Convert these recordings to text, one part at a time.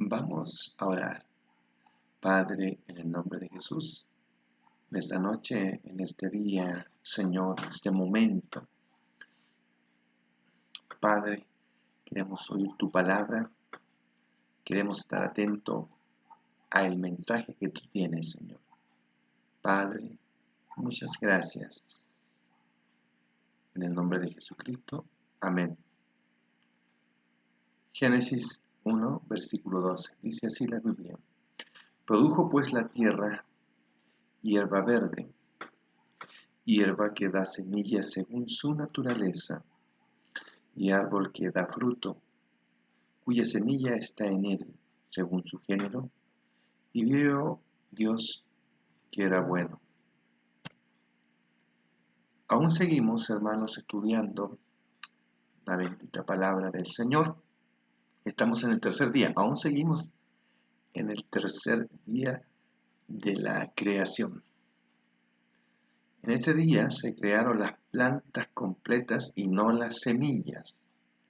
Vamos a orar. Padre, en el nombre de Jesús, en esta noche, en este día, Señor, en este momento, Padre, queremos oír tu palabra, queremos estar atentos al mensaje que tú tienes, Señor. Padre, muchas gracias. En el nombre de Jesucristo, amén. Génesis 1, versículo 12, dice así la Biblia. Produjo pues la tierra hierba verde, hierba que da semillas según su naturaleza, y árbol que da fruto, cuya semilla está en él, según su género, y vio Dios que era bueno. Aún seguimos, hermanos, estudiando la bendita palabra del Señor. Estamos en el tercer día, aún seguimos en el tercer día de la creación. En este día se crearon las plantas completas y no las semillas.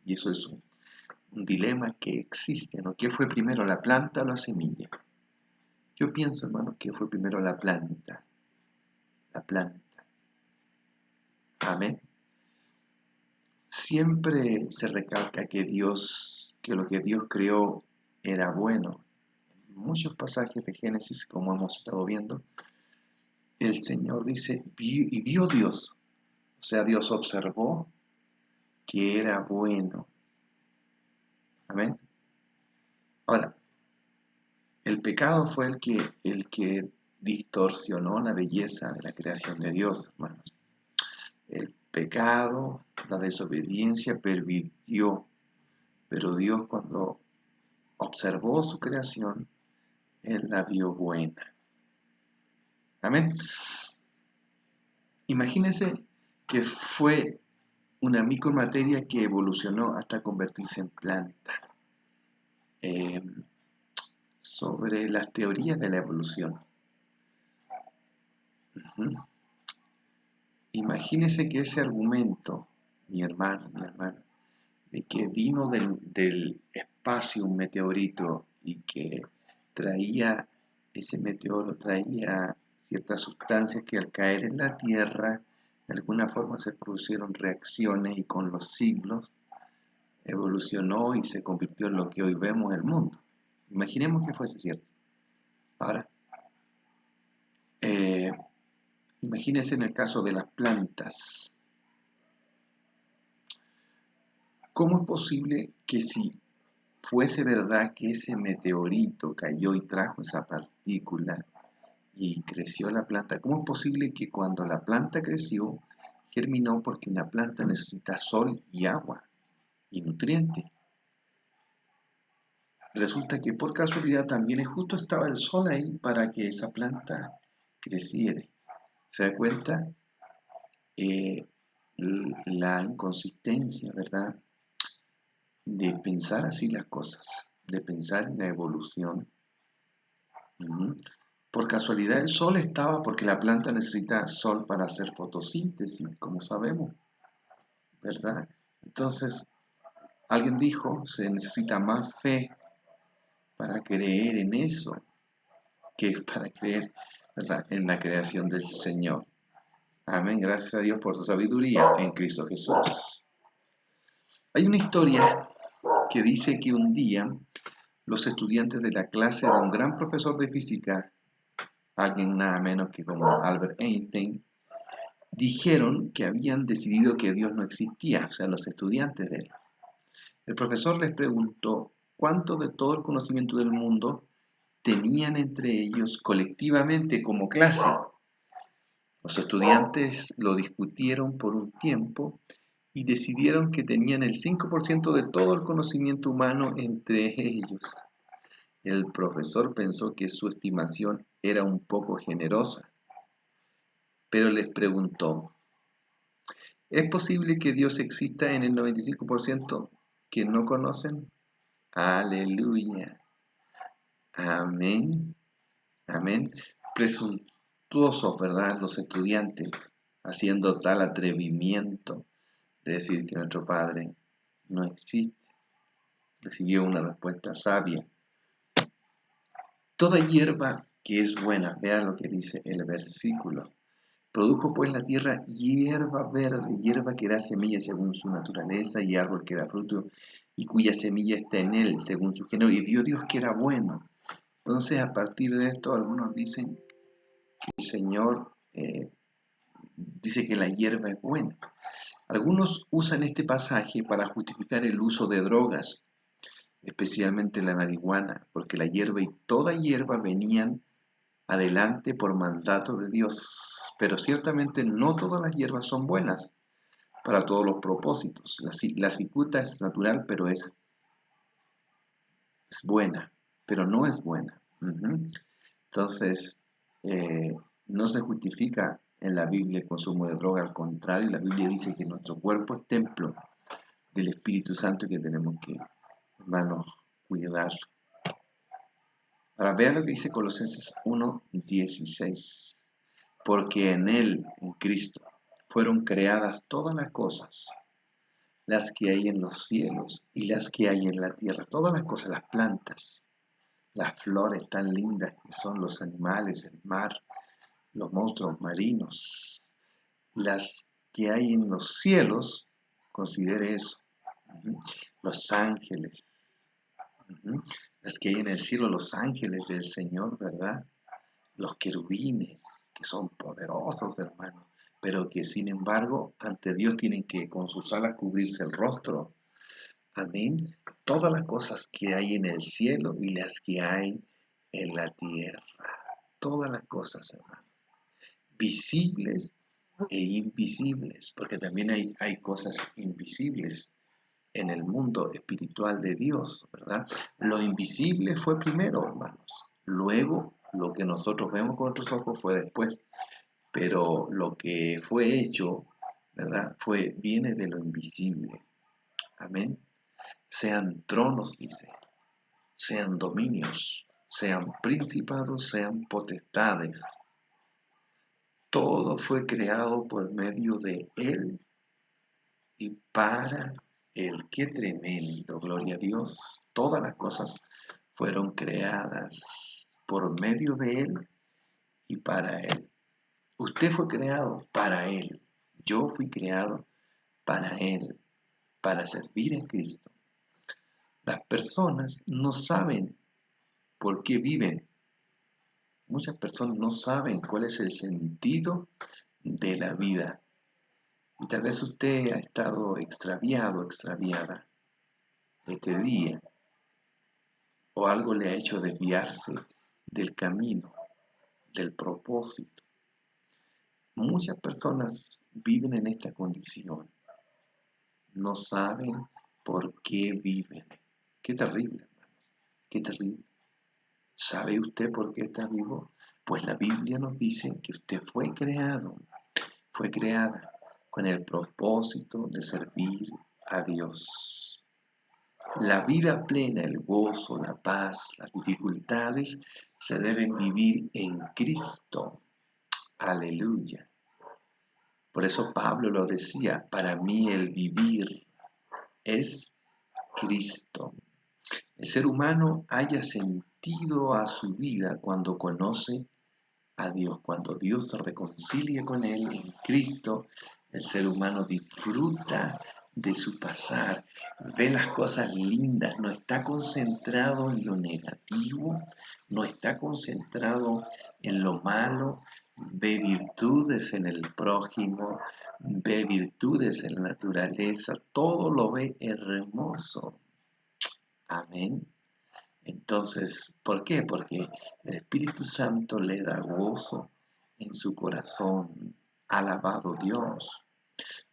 Y eso es un dilema que existe, ¿no? ¿Qué fue primero, la planta o la semilla? Yo pienso, hermano, que fue primero la planta. La planta. Amén. Siempre se recalca que lo que Dios creó era bueno. En muchos pasajes de Génesis, como hemos estado viendo, el Señor dice, y vio Dios. O sea, Dios observó que era bueno. Amén. Ahora, el pecado fue el que distorsionó la belleza de la creación de Dios, hermanos. El pecado, la desobediencia pervirtió, pero Dios cuando observó su creación, Él la vio buena. Amén. Imagínense que fue una micromateria que evolucionó hasta convertirse en planta. Sobre las teorías de la evolución. Imagínense que ese argumento, mi hermano, de que vino del espacio un meteorito y que ese meteoro traía ciertas sustancias que al caer en la Tierra, de alguna forma se produjeron reacciones y con los siglos evolucionó y se convirtió en lo que hoy vemos en el mundo. Imaginemos que fuese cierto. Ahora, imagínense en el caso de las plantas. ¿Cómo es posible que si fuese verdad que ese meteorito cayó y trajo esa partícula y creció la planta, cómo es posible que cuando la planta creció, germinó porque una planta necesita sol y agua y nutrientes? Resulta que por casualidad también justo estaba el sol ahí para que esa planta creciera. ¿Se da cuenta? La inconsistencia, ¿verdad? De pensar así las cosas, de pensar en la evolución. Por casualidad el sol estaba porque la planta necesita sol para hacer fotosíntesis, como sabemos, ¿verdad? Entonces, alguien dijo, se necesita más fe para creer en eso que para creer, ¿verdad?, en la creación del Señor. Amén, gracias a Dios por su sabiduría en Cristo Jesús. Hay una historia que dice que un día los estudiantes de la clase de un gran profesor de física, alguien nada menos que como Albert Einstein, dijeron que habían decidido que Dios no existía, o sea, los estudiantes de él. El profesor les preguntó cuánto de todo el conocimiento del mundo tenían entre ellos colectivamente como clase. Los estudiantes lo discutieron por un tiempo y decidieron que tenían el 5% de todo el conocimiento humano entre ellos. El profesor pensó que su estimación era un poco generosa, pero les preguntó, ¿es posible que Dios exista en el 95% que no conocen? Aleluya. Amén. Amén. Presuntuosos, ¿verdad? Los estudiantes haciendo tal atrevimiento de decir que nuestro Padre no existe. Recibió una respuesta sabia. Toda hierba que es buena, vea lo que dice el versículo. Produjo pues la tierra hierba verde, hierba que da semilla según su naturaleza, y árbol que da fruto, y cuya semilla está en él según su género. Y vio Dios que era bueno. Entonces, a partir de esto, algunos dicen que el Señor dice que la hierba es buena. Algunos usan este pasaje para justificar el uso de drogas, especialmente la marihuana, porque la hierba y toda hierba venían adelante por mandato de Dios. Pero ciertamente no todas las hierbas son buenas para todos los propósitos. La cicuta es natural, pero es buena, pero no es buena. Entonces, no se justifica en la Biblia el consumo de droga, al contrario, la Biblia dice que nuestro cuerpo es templo del Espíritu Santo y que tenemos que, hermanos, cuidar. Ahora vean lo que dice Colosenses 1:16. Porque en Él, en Cristo, fueron creadas todas las cosas, las que hay en los cielos y las que hay en la tierra, todas las cosas, las plantas, las flores tan lindas que son los animales, el mar, los monstruos marinos, las que hay en los cielos, considere eso, los ángeles, las que hay en el cielo, los ángeles del Señor, ¿verdad? Los querubines, que son poderosos, hermanos, pero que sin embargo ante Dios tienen que con sus alas cubrirse el rostro. Amén. Todas las cosas que hay en el cielo y las que hay en la tierra. Todas las cosas, hermanos. Visibles e invisibles, porque también hay cosas invisibles en el mundo espiritual de Dios, ¿verdad? Lo invisible fue primero, hermanos. Luego, lo que nosotros vemos con otros ojos fue después. Pero lo que fue hecho, ¿verdad? Viene de lo invisible. Amén. Sean tronos, dice, sean dominios, sean principados, sean potestades. Todo fue creado por medio de Él y para Él. Qué tremendo, gloria a Dios. Todas las cosas fueron creadas por medio de Él y para Él. Usted fue creado para Él. Yo fui creado para Él, para servir a Cristo. Las personas no saben por qué viven. Muchas personas no saben cuál es el sentido de la vida. Y tal vez usted ha estado extraviado, extraviada este día, o algo le ha hecho desviarse del camino, del propósito. Muchas personas viven en esta condición. No saben por qué viven. Qué terrible, hermanos. Qué terrible. ¿Sabe usted por qué está vivo? Pues la Biblia nos dice que usted fue creado, fue creada con el propósito de servir a Dios. La vida plena, el gozo, la paz, las dificultades se deben vivir en Cristo. Aleluya. Por eso Pablo lo decía, para mí el vivir es Cristo. El ser humano haya sentido a su vida cuando conoce a Dios, cuando Dios se reconcilia con él en Cristo. El ser humano disfruta de su pasar, ve las cosas lindas, no está concentrado en lo negativo, no está concentrado en lo malo, ve virtudes en el prójimo, ve virtudes en la naturaleza, todo lo ve hermoso. Amén. Entonces, ¿por qué? Porque el Espíritu Santo le da gozo en su corazón. Alabado Dios.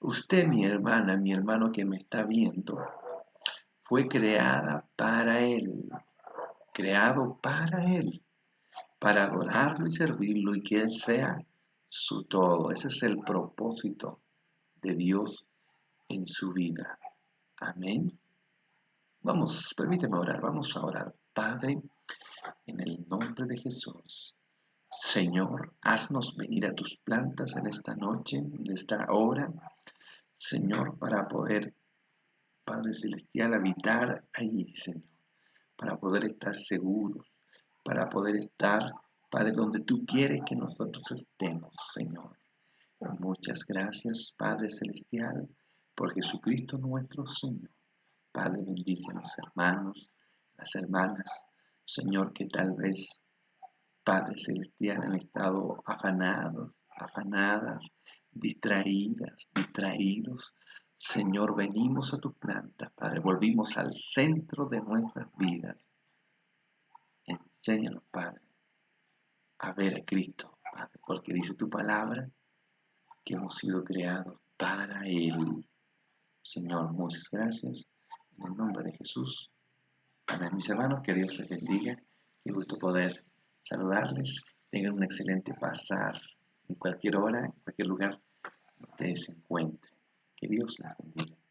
Usted, mi hermana, mi hermano que me está viendo, fue creada para Él, creado para Él, para adorarlo y servirlo y que Él sea su todo. Ese es el propósito de Dios en su vida. Amén. Vamos, permíteme orar, vamos a orar. Padre, en el nombre de Jesús, Señor, haznos venir a tus plantas en esta noche, en esta hora, Señor, para poder, Padre Celestial, habitar allí, Señor, para poder estar seguros, para poder estar, Padre, donde tú quieres que nosotros estemos, Señor. Muchas gracias, Padre Celestial, por Jesucristo nuestro Señor. Padre, bendice a los hermanos, las hermanas, Señor, que tal vez, Padre Celestial, han estado afanados, afanadas, distraídas, distraídos. Señor, venimos a tus plantas, Padre, volvimos al centro de nuestras vidas. Enséñanos, Padre, a ver a Cristo, Padre, porque dice tu palabra que hemos sido creados para Él. Señor, muchas gracias. En el nombre de Jesús. Amén. Mis hermanos, que Dios les bendiga. Qué gusto poder saludarles. Tengan un excelente pasar en cualquier hora, en cualquier lugar donde se encuentren. Que Dios les bendiga.